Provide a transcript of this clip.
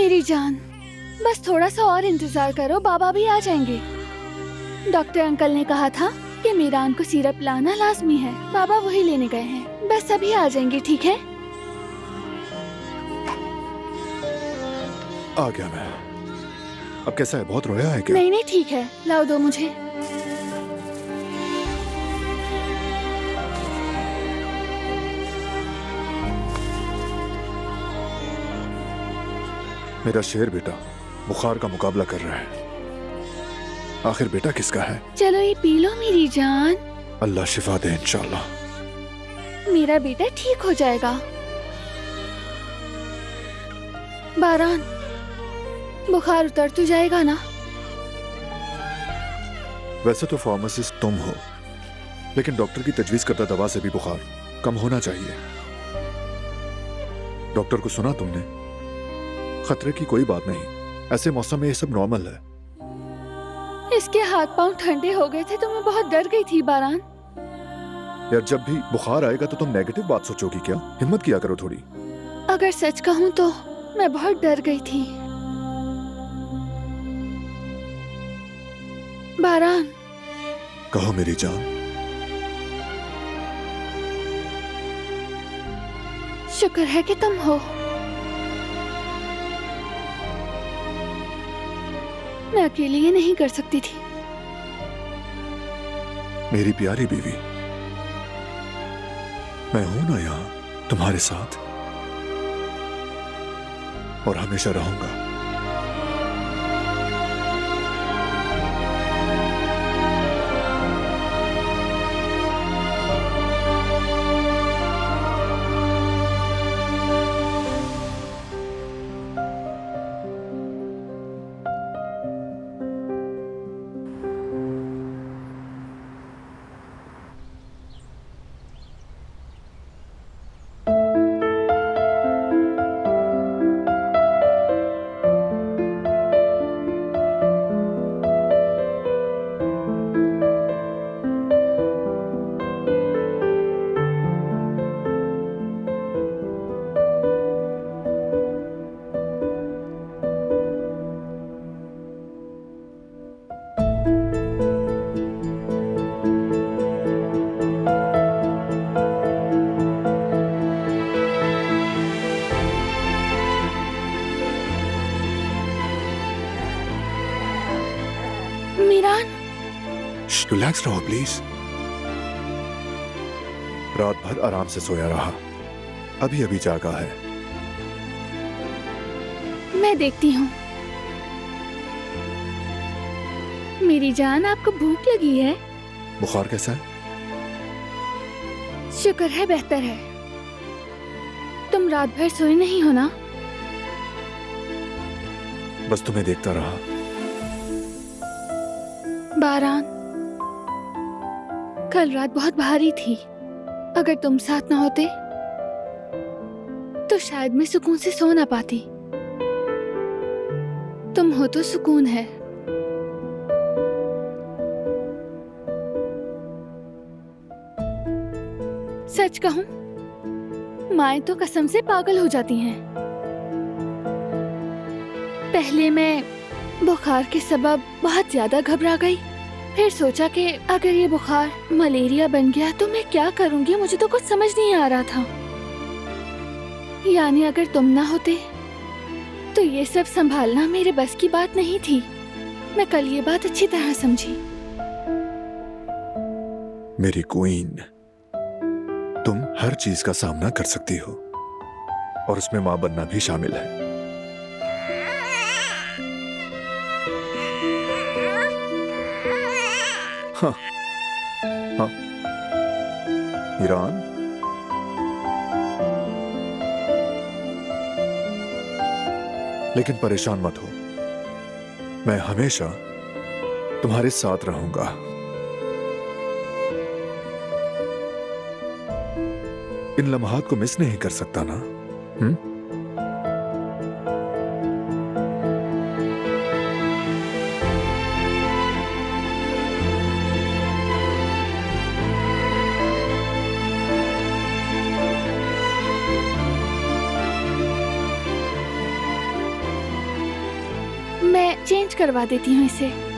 मेरी जान, बस थोड़ा सा और इंतजार करो, बाबा भी आ जाएंगे। डॉक्टर अंकल ने कहा था कि मीरान को सिरप लाना लाजमी है। बाबा वही लेने गए हैं, बस अभी आ जाएंगे, ठीक है? आ गया मैं। अब कैसा है, बहुत रोया है क्या? नहीं नहीं ठीक है, लाओ दो मुझे। मेरा शेर बेटा बुखार का मुकाबला कर रहा है। आखिर बेटा किसका है? चलो ये पी लो मेरी जान। अल्लाह शिफा दे इंशाल्लाह। मेरा बेटा ठीक हो जाएगा। बारान, बुखार उतर तो जाएगा ना? वैसे तो फार्मासिस्ट तुम हो, लेकिन डॉक्टर की तजवीज करदा दवा से भी बुखार कम होना चाहिए। डॉक्टर को सुना तुमने? खतरे की कोई बात नहीं, ऐसे मौसम में ये सब नॉर्मल है। इसके हाथ पांव ठंडे हो गए थे तो मैं बहुत डर गई थी बारान। यार जब भी बुखार आएगा तो तुम नेगेटिव बात सोचोगी क्या? हिम्मत किया करो थोड़ी। अगर सच कहूँ तो मैं बहुत डर गई थी बारान। कहो मेरी जान। शुक्र है कि तुम हो। मैं अकेली ये नहीं कर सकती थी। मेरी प्यारी बीवी, मैं हूं ना यहां तुम्हारे साथ, और हमेशा रहूंगा। मीरान, रिलैक्स रहो प्लीज। रात भर आराम से सोया रहा, अभी अभी जागा है। मैं देखती हूँ। मेरी जान, आपको भूख लगी है? बुखार कैसा है? शुक्र है बेहतर है। तुम रात भर सोए नहीं हो ना? बस तुम्हें देखता रहा। बारान, कल रात बहुत भारी थी। अगर तुम साथ ना होते तो शायद मैं सुकून से सो ना पाती। तुम हो तो सुकून है। सच कहूं, माएं तो कसम से पागल हो जाती हैं। पहले मैं बुखार के सबब बहुत ज्यादा घबरा गई, फिर सोचा कि अगर ये बुखार मलेरिया बन गया तो मैं क्या करूंगी। मुझे तो कुछ समझ नहीं आ रहा था। यानी अगर तुम ना होते तो ये सब संभालना मेरे बस की बात नहीं थी। मैं कल ये बात अच्छी तरह समझी। मेरी क्वीन, तुम हर चीज का सामना कर सकती हो, और उसमें मां बनना भी शामिल है। हाँ हाँ ईरान, लेकिन परेशान मत हो, मैं हमेशा तुम्हारे साथ रहूंगा। इन लम्हात को मिस नहीं कर सकता ना? चेंज करवा देती हूँ इसे।